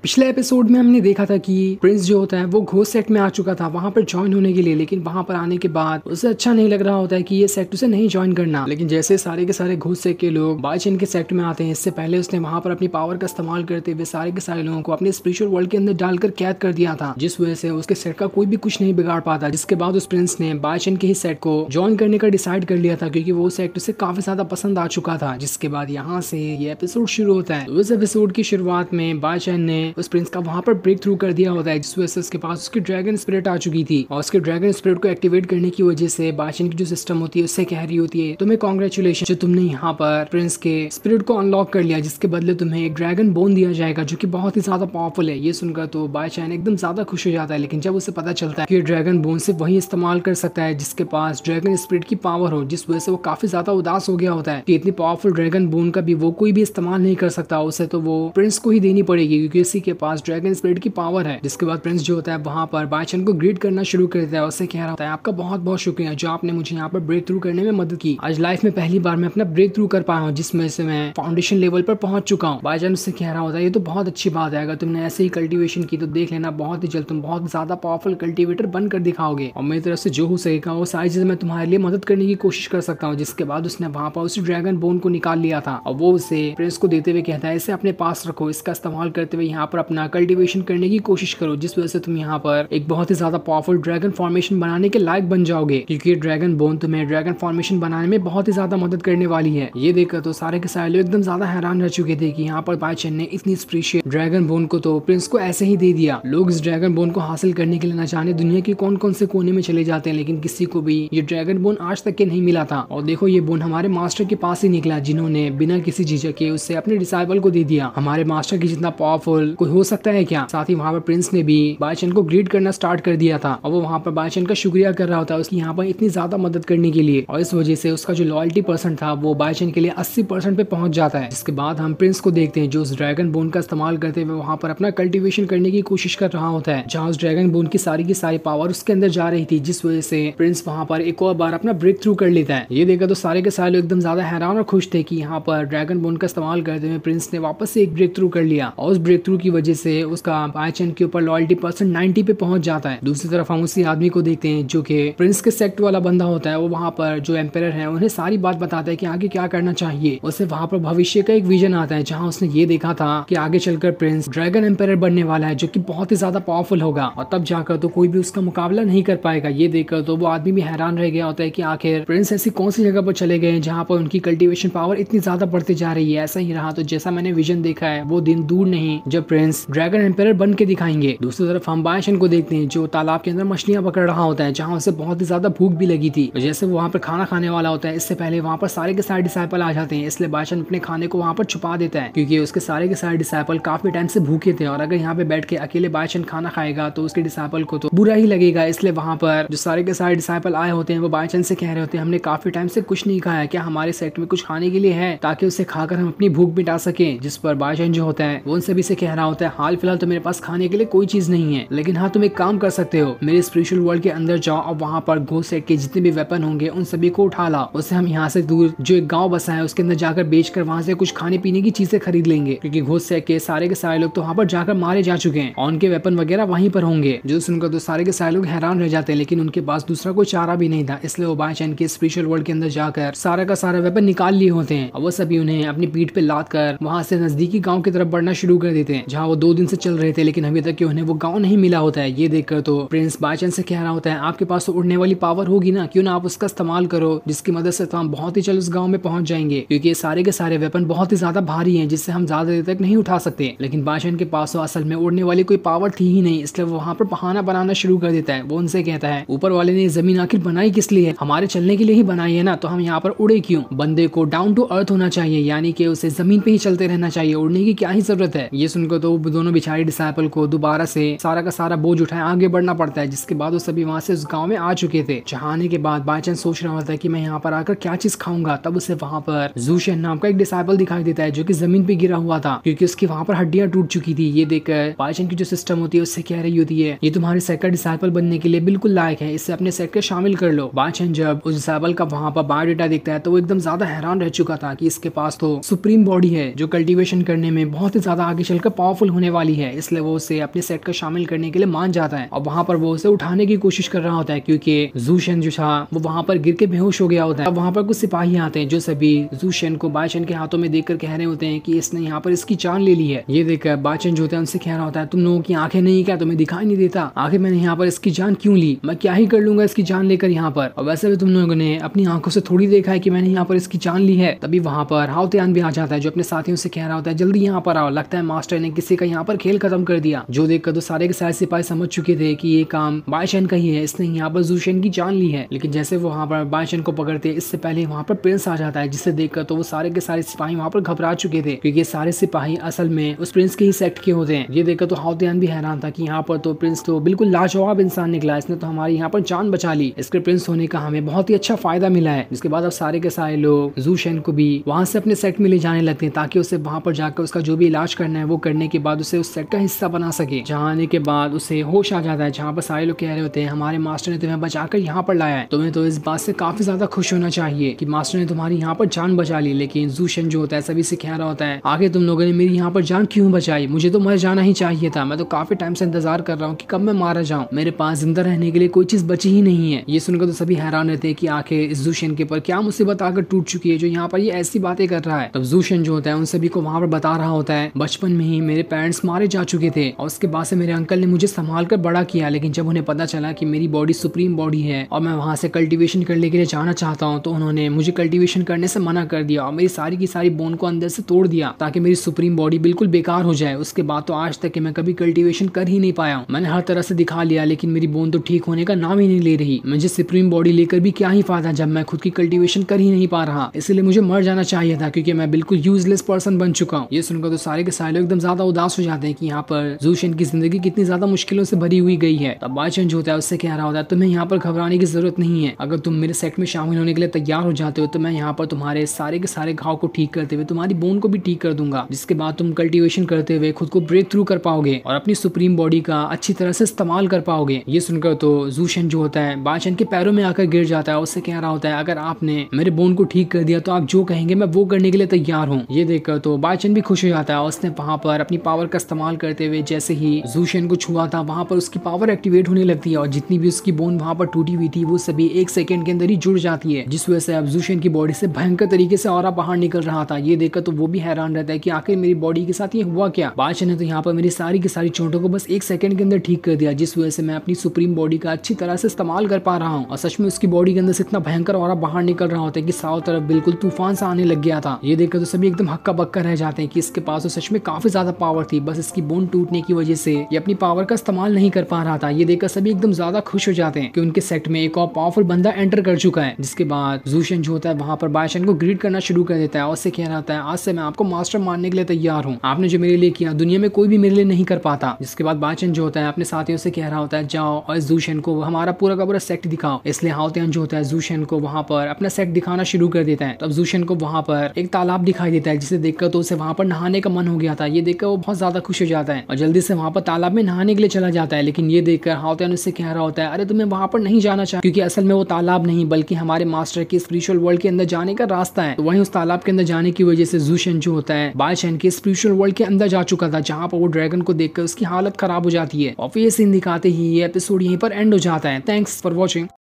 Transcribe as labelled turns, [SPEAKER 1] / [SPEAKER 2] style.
[SPEAKER 1] पिछले एपिसोड में हमने देखा था कि प्रिंस जो होता है वो घोस्ट सेट में आ चुका था वहां पर ज्वाइन होने के लिए, लेकिन वहां पर आने के बाद उसे अच्छा नहीं लग रहा होता है कि ये सेट उसे नहीं ज्वाइन करना। लेकिन जैसे सारे के सारे घोस्ट सेट के लोग बाईचेन के सेट में आते हैं, इससे पहले उसने वहां पर अपनी पावर का इस्तेमाल करते हुए सारे के सारे लोगों को अपने स्पिरिचुअल वर्ल्ड के अंदर डालकर कैद कर दिया था, जिस वजह से उसके सेट का कोई भी कुछ नहीं बिगाड़ पाता। जिसके बाद उस प्रिंस ने बाईचेन के ही सेट को ज्वाइन करने का डिसाइड कर लिया था, क्योंकि वो सेट उसे काफी ज्यादा पसंद आ चुका था। जिसके बाद यहाँ से ये एपिसोड शुरू होता है। उस एपिसोड की शुरुआत में बाईचेन ने उस प्रिंस का वहां पर ब्रेक थ्रू कर दिया होता है, जिस वजह से उसके पास उसकी ड्रैगन स्पिरिट आ चुकी थी। और उसके ड्रैगन स्पिरिट को एक्टिवेट करने की वजह से बाईचेन की जो सिस्टम होती है उससे कह रही होती है, तुम्हें कॉन्ग्रेचुलेशन जो तुमने यहाँ पर प्रिंस के स्पिरिट को अनलॉक कर लिया, जिसके बदले तुम्हें एक ड्रैगन बोन दिया जाएगा जो कि बहुत ही ज्यादा पावरफुल है। ये सुनकर तो बाईचेन एकदम ज्यादा खुश हो जाता है, लेकिन जब उसे पता चलता है कि ड्रैगन बोन सिर्फ वही इस्तेमाल कर सकता है जिसके पास ड्रैगन स्पिरिट की पावर हो, जिस वजह से वो काफी ज्यादा उदास हो गया होता है कि इतनी पावरफुल ड्रैगन बोन का भी वो कोई भी इस्तेमाल नहीं कर सकता, उसे तो वो प्रिंस को ही देनी पड़ेगी क्योंकि उसी के पास ड्रैगन स्पिरिट की पावर है। जिसके बाद प्रिंस जो होता है वहां पर बाईचेन को ग्रीट करना शुरू कर देता है, उससे कह रहा होता है आपका बहुत बहुत शुक्रिया जो आपने मुझे यहाँ पर ब्रेक थ्रू करने में मदद की। आज लाइफ में पहली बार मैं अपना ब्रेक थ्रू कर पाया हूँ, जिसमें से मैं फाउंडेशन लेवल पर पहुंच चुका हूँ। बाईचेन उससे कह रहा होता है ये तो बहुत अच्छी बात है, अगर तुमने ऐसे ही कल्टीवेशन की तो देख लेना बहुत ही जल्द तुम बहुत ज्यादा पावरफुल कल्टीवेटर बनकर दिखाओगे, और मेरी तरफ से जो हो सकेगा वो सारी चीजें मैं तुम्हारे लिए मदद करने की कोशिश कर सकता हूँ। जिसके बाद उसने वहां पर उस ड्रैगन बोन को निकाल लिया था और वो उसे प्रिंस को देते हुए कहता है इसे अपने पास रखो, इसका इस्तेमाल करते हुए यहाँ पर अपना कल्टीवेशन करने की कोशिश करो, जिस वजह से तुम यहाँ पर एक बहुत ही ज्यादा पावरफुल ड्रैगन फॉर्मेशन बनाने के लायक बन जाओगे, क्योंकि ड्रैगन बोन तुम्हें ड्रैगन फॉर्मेशन बनाने में बहुत ही ज्यादा मदद करने वाली है। ये देखकर तो सारे के सारे लोग एकदम ज्यादा हैरान रह चुके थे कि यहाँ पर बाईचेन ने इतनी स्पेशल ड्रैगन बोन को तो प्रिंस को ऐसे ही दे दिया। लोग इस ड्रैगन बोन को हासिल करने के लिए न जाने दुनिया के कौन कौन से कोने में चले जाते हैं, लेकिन किसी को भी ये ड्रैगन बोन आज तक के नहीं मिला था। और देखो ये बोन हमारे मास्टर के पास ही निकला, जिन्होंने बिना किसी झिझक के उससे अपने डिसाइबल को दे दिया। हमारे मास्टर की जितना पावरफुल कोई हो सकता है क्या। साथ ही वहाँ पर प्रिंस ने भी बाईचेन को ग्रीट करना स्टार्ट कर दिया था और वो वहाँ पर बाईचेन का शुक्रिया कर रहा होता है उसकी यहाँ पर इतनी ज्यादा मदद करने के लिए, और इस वजह से उसका जो लॉयल्टी परसेंट था वो बाईचेन के लिए 80% पे पहुंच जाता है। जिसके बाद हम प्रिंस को देखते हैं जो उस ड्रैगन बोन का इस्तेमाल करते हुए वहाँ पर अपना कल्टीवेशन करने की कोशिश कर रहा होता है, जहाँ उस ड्रैगन बोन की सारी पावर उसके अंदर जा रही थी, जिस वजह से प्रिंस वहाँ पर एक और बार अपना ब्रेक थ्रू कर लेता है। ये देखा तो सारे के सारे लोग एकदम ज्यादा हैरान और खुश थे कि यहाँ पर ड्रैगन बोन का इस्तेमाल करते हुए प्रिंस ने वापस से एक ब्रेक थ्रू कर लिया, और उस ब्रेक थ्रू की वजह से उसका बाईचेन के ऊपर लॉयल्टी परसेंट 90 पे पहुंच जाता है। दूसरी तरफ हम उसी आदमी को देखते हैं जो कि प्रिंस के सेक्ट वाला बंदा होता है, वो वहाँ पर जो एम्पायर है उन्हें सारी बात बताता है कि आगे क्या करना चाहिए। उसे वहाँ पर भविष्य का एक विजन आता है, जहाँ उसने ये देखा था कि आगे चलकर प्रिंस ड्रैगन एम्पायर बनने वाला है जो कि बहुत ही ज्यादा पावरफुल होगा, और तब जाकर तो कोई भी उसका मुकाबला नहीं कर पाएगा। ये देखकर तो वो आदमी भी हैरान रह गया होता है कि आखिर प्रिंस ऐसी कौन सी जगह पर चले गए जहाँ पर उनकी कल्टीवेशन पावर इतनी ज्यादा बढ़ती जा रही है। ऐसा ही रहा तो जैसा मैंने विजन देखा है वो दिन दूर नहीं जब प्रिंस ड्रैगन एम्पायर बन के दिखाएंगे। दूसरी तरफ हम बाईचेन को देखते हैं जो तालाब के अंदर मछलियां पकड़ रहा होता है, जहाँ उसे बहुत ही ज्यादा भूख भी लगी थी। जैसे वो वहाँ पर खाना खाने वाला होता है, इससे पहले वहाँ पर सारे के सारे डिसाइपल आ जाते हैं, इसलिए बाईचेन अपने खाने को वहाँ पर छुपा देता है क्योंकि उसके सारे के सारे डिसाइपल काफी टाइम से भूखे थे, और अगर यहाँ पे बैठ के अकेले बाईचेन खाना खाएगा तो उसके डिसाइपल को तो बुरा ही लगेगा। इसलिए वहाँ पर जो सारे के सारे डिसाइपल आए होते हैं वो बाईचेन से कह रहे होते हैं हमने काफी टाइम से कुछ नहीं खाया, क्या हमारे सेट में कुछ खाने के लिए है ताकि उसे खाकर हम अपनी भूख मिटा सके। जिस पर बाईचेन जो होता है वो उनसे भी से कह रहा होता है हाल फिलहाल तो मेरे पास खाने के लिए कोई चीज नहीं है, लेकिन हाँ तुम एक काम कर सकते हो, मेरे स्पिरिचुअल वर्ल्ड के अंदर जाओ और वहाँ पर घोस्ट सेट के जितने भी वेपन होंगे उन सभी को उठा ला, उससे हम यहाँ से दूर जो एक गाँव बसा है उसके अंदर जाकर बेचकर वहाँ से कुछ खाने पीने की चीजें खरीद लेंगे, क्योंकि घोस्ट सेट के सारे लोग तो वहाँ पर जाकर मारे जा चुके हैं और उनके वेपन वगैरह वहीं पर होंगे। जो सुनकर तो सारे के सारे लोग हैरान रह जाते हैं, लेकिन उनके पास दूसरा कोई चारा भी नहीं था, इसलिए वो बाईचेन के स्पिरिचुअल वर्ल्ड के अंदर जाकर सारा का सारा वेपन निकाल लिए होते हैं और वो सभी उन्हें अपनी पीठ पे लाद कर वहाँ से नजदीकी गाँव की तरफ बढ़ना शुरू कर देते हैं, जहाँ वो 2 दिन से चल रहे थे, लेकिन अभी तक उन्हें वो गाँव नहीं मिला होता है। ये देखकर तो प्रिंस बाईचेन से कह रहा होता है आपके पास तो उड़ने वाली पावर होगी ना, क्यों ना आप उसका इस्तेमाल करो, जिसकी मदद से तो हम बहुत ही जल्द उस गाँव में पहुंच जाएंगे, क्योंकि ये सारे के सारे वेपन बहुत ही ज्यादा भारी हैं जिससे हम ज्यादा देर तक नहीं उठा सकते। लेकिन बाईचेन के पास तो असल में उड़ने वाली कोई पावर थी ही नहीं, इसलिए वो वहाँ पर बहाना बनाना शुरू कर देता है। वो उनसे कहता है ऊपर वाले ने जमीन आखिर बनाई किस लिए है, हमारे चलने के लिए ही बनाई है ना, तो हम यहाँ पर उड़े क्यों। बंदे को डाउन टू अर्थ होना चाहिए, यानी कि उसे जमीन पे ही चलते रहना चाहिए, उड़ने की क्या ही जरूरत है। ये सुनकर तो दोनों बेचारे डिसाइपल को दोबारा से सारा का सारा बोझ उठाए आगे बढ़ना पड़ता है। जिसके बाद वो सभी वहाँ से उस गाँव में आ चुके थे। जहाँ आने के बाद बाईचेन सोच रहा होता है कि मैं यहाँ पर आकर क्या चीज खाऊंगा, तब उसे वहाँ पर जूशेन नाम का एक डिसाइपल दिखाई देता है जो कि जमीन पे गिरा हुआ था, क्योंकि उसकी वहाँ पर हड्डियां टूट चुकी थी। ये देखकर बाईचेन की जो सिस्टम होती है उससे कह रही होती है ये तुम्हारे सेट का डिसाइपल बनने के लिए बिल्कुल लायक है, इससे अपने सेट के शामिल कर लो। बाईचेन जब उस डिसाइपल का वहाँ पर बायोडाटा देखता है तो वो एकदम ज्यादा हैरान रह चुका था कि इसके पास तो सुप्रीम बॉडी है जो कल्टीवेशन करने में बहुत ही ज्यादा आगे चलकर पावरफुल पावरफुल होने वाली है, इसलिए वो उसे अपने सेट का शामिल करने के लिए मान जाता है और वहाँ पर वो उसे उठाने की कोशिश कर रहा होता है क्योंकि जूशन जो था वो वहाँ पर गिर के बेहोश हो गया होता है। अब वहाँ पर कुछ सिपाही आते हैं जो सभी जूशन को बाइचेन के हाथों में देखकर कह रहे होते हैं कि इसने यहाँ पर इसकी जान ले ली है। ये देखकर बाइचेन जो होता है उनसे कह रहा होता है तुम लोगों की आंखें नहीं क्या, तुम्हें दिखाई नहीं देता? आखिर मैंने यहाँ पर इसकी जान क्यों ली? मैं क्या ही कर लूंगा इसकी जान लेकर यहाँ पर, और वैसे भी तुम लोगों ने अपनी आंखों से थोड़ी देखा है कि मैंने यहाँ पर इसकी जान ली है। तभी वहाँ पर हाओ त्यान भी आ जाता है जो अपने साथियों से कह रहा होता है जल्दी यहाँ पर आओ, लगता है मास्टर ने किसी का यहाँ पर खेल खत्म कर दिया। जो देखकर तो सारे के सारे सिपाही समझ चुके थे कि ये काम बाइचेन का ही है, इसने यहाँ पर जूशन की जान ली है। लेकिन जैसे वो वहाँ पर बाइचेन को पकड़ते इससे पहले वहाँ पर प्रिंस आ जाता है, जिसे देखकर तो वो सारे के सारे सिपाही वहाँ पर घबरा चुके थे क्योंकि सारे सिपाही असल में उस प्रिंस के ही सेक्ट के होते हैं। ये देखकर तो हाओ त्यान भी हैरान था कि यहाँ पर तो प्रिंस तो बिल्कुल लाजवाब इंसान निकला, इसने तो हमारी यहाँ पर जान बचा ली, इसके प्रिंस होने का हमें बहुत ही अच्छा फायदा मिला है। जिसके बाद अब सारे के सारे लोग जूशन को भी वहाँ से अपने सेट में ले जाने लगते हैं ताकि उसे वहाँ पर जाकर उसका जो भी इलाज करना है वो करने के बाद उसे उस सेट का हिस्सा बना सके। जहाँ आने के बाद उसे होश आ जाता है, जहाँ पर सारे लोग कह रहे होते हैं हमारे मास्टर ने तुम्हें बचाकर यहाँ पर लाया है, तुम्हें तो इस बात से काफी ज्यादा खुश होना चाहिए कि मास्टर ने तुम्हारी यहाँ पर जान बचा ली। लेकिन जूशन जो होता है सभी से कह रहा होता है आगे तुम लोगों ने मेरी यहाँ पर जान क्यों बचाई? मुझे तो मर जाना ही चाहिए था, मैं तो काफी टाइम से इंतजार कर रहा हूँ कि कब मैं मारा जाऊँ, मेरे पास जिंदा रहने के लिए कोई चीज बची ही नहीं है। ये सुनकर तो सभी हैरान रहते हैं कि आखिर इस जूशन के ऊपर क्या मुसीबत आकर टूट चुकी है जो यहाँ पर ये ऐसी बातें कर रहा है। तब जूशन जो होता है उन सभी को वहाँ पर बता रहा होता है बचपन में ही मेरे पेरेंट्स मारे जा चुके थे और उसके बाद से मेरे अंकल ने मुझे संभाल कर बड़ा किया, लेकिन जब उन्हें पता चला कि मेरी बॉडी सुप्रीम बॉडी है और मैं वहाँ से कल्टीवेशन करने के लिए जाना चाहता हूँ तो उन्होंने मुझे कल्टीवेशन करने से मना कर दिया और मेरी सारी की सारी बोन को अंदर से तोड़ दिया ताकि मेरी सुप्रीम बॉडी बिल्कुल बेकार हो जाए। उसके बाद तो आज तक मैं कभी कल्टीवेशन कर ही नहीं पाया हूँ, मैंने हर तरह से दिखा लिया लेकिन मेरी बोन तो ठीक होने का नाम ही नहीं ले रही। मुझे सुप्रीम बॉडी लेकर भी क्या ही फायदा जब मैं खुद की कल्टीवेशन कर ही नहीं पा रहा, इसलिए मुझे मर जाना चाहिए था क्योंकि मैं बिल्कुल यूजलेस पर्सन बन चुका हूँ। ये सुनकर तो सारे के सारे लोग एकदम ज्यादा उदास हो जाते हैं कि यहाँ पर जूशन की जिंदगी कितनी ज्यादा मुश्किलों से भरी हुई गई है। तब बाइचेन जो होता है उससे कह रहा होता है तुम्हें यहाँ पर घबराने की जरूरत नहीं है, अगर तुम मेरे सेट में शामिल होने के लिए तैयार हो जाते हो तो मैं यहाँ पर तुम्हारे सारे के सारे घाव को ठीक करते हुए तुम्हारी बोन को भी ठीक कर दूंगा, जिसके बाद तुम कल्टीवेशन करते हुए खुद को ब्रेक थ्रू कर पाओगे और अपनी सुप्रीम बॉडी का अच्छी तरह से इस्तेमाल कर पाओगे। ये सुनकर तो जूशन जो होता है बाइचेन के पैरों में आकर गिर जाता है, उससे कह रहा होता है अगर आपने मेरे बोन को ठीक कर दिया तो आप जो कहेंगे मैं वो करने के लिए तैयार हूँ। ये देखकर तो बाइचेन भी खुश हो जाता है और उसने वहाँ पर अपनी पावर का इस्तेमाल करते हुए जैसे ही जूशन को छुआ था वहाँ पर उसकी पावर एक्टिवेट होने लगती है और जितनी भी उसकी बोन वहाँ पर टूटी हुई थी वो सभी 1 सेकंड के अंदर ही जुड़ जाती है, जिस वजह से अब जूशन की बॉडी से भयंकर तरीके से ऑरा बाहर निकल रहा था। ये देखकर तो वो भी हैरान रहता है कि आखिर मेरी बॉडी के साथ ये हुआ क्या। बाइचेन ने तो यहाँ पर मेरी सारी की सारी चोटों को बस 1 सेकंड के अंदर ठीक कर दिया, जिस वजह से मैं अपनी सुप्रीम बॉडी का अच्छी तरह से इस्तेमाल कर पा रहा हूँ। और सच में उसकी बॉडी के अंदर से इतना भयंकर ऑरा बाहर निकल रहा होता है कि चारों तरफ बिल्कुल तूफान सा आने लग गया था। ये देखकर तो सभी एकदम हक्का बक्का रह जाते हैं कि इसके पास तो सच में काफी ज्यादा पावर थी, बस इसकी बोन टूटने की वजह से ये अपनी पावर का इस्तेमाल नहीं कर पा रहा था। ये देखकर सभी एकदम ज्यादा खुश हो जाते हैं कि उनके सेट में एक और पावरफुल बंदा एंटर कर चुका है। जिसके बाद जूशन जो होता है वहाँ पर बाइचेन को ग्रीट करना शुरू कर देता है और उससे कह रहा होता है आज से मैं आपको मास्टर मानने के लिए तैयार हूँ, आपने जो मेरे लिए किया दुनिया में कोई भी मेरे लिए नहीं कर पाता। जिसके बाद बाइचेन जो होता है अपने साथियों से कह रहा होता है जाओ और इस जूशन को हमारा पूरा का पूरा सेट दिखाओ। इसलिए हाओ त्यान जो होता है जूशन को वहाँ पर अपना सेट दिखाना शुरू कर देता है। तब जूशन को वहाँ पर एक तालाब दिखाई देता है जिसे देखकर तो उसे वहाँ पर नहाने का मन हो गया था। ये देखकर वो बहुत ज्यादा खुश हो जाता है और जल्दी से वहाँ पर तालाब में नहाने के लिए चला जाता है। लेकिन ये देखकर हाओ त्यान उससे कह रहा होता है अरे तुम्हें वहाँ पर नहीं जाना चाहिए क्योंकि असल में वो तालाब नहीं बल्कि हमारे मास्टर के स्पिरिचुअल वर्ल्ड के अंदर जाने का रास्ता है। तो वहीं उस तालाब के अंदर जाने की वजह से जूशन जो होता है बाइचेन के स्पिरिचुअल वर्ल्ड के अंदर जा चुका था, जहाँ पर वो ड्रैगन को देखकर उसकी हालत खराब हो जाती है। और फिर ये सीन दिखाते ही ये एपिसोड यहीं पर एंड हो जाता है। Thanks for watching.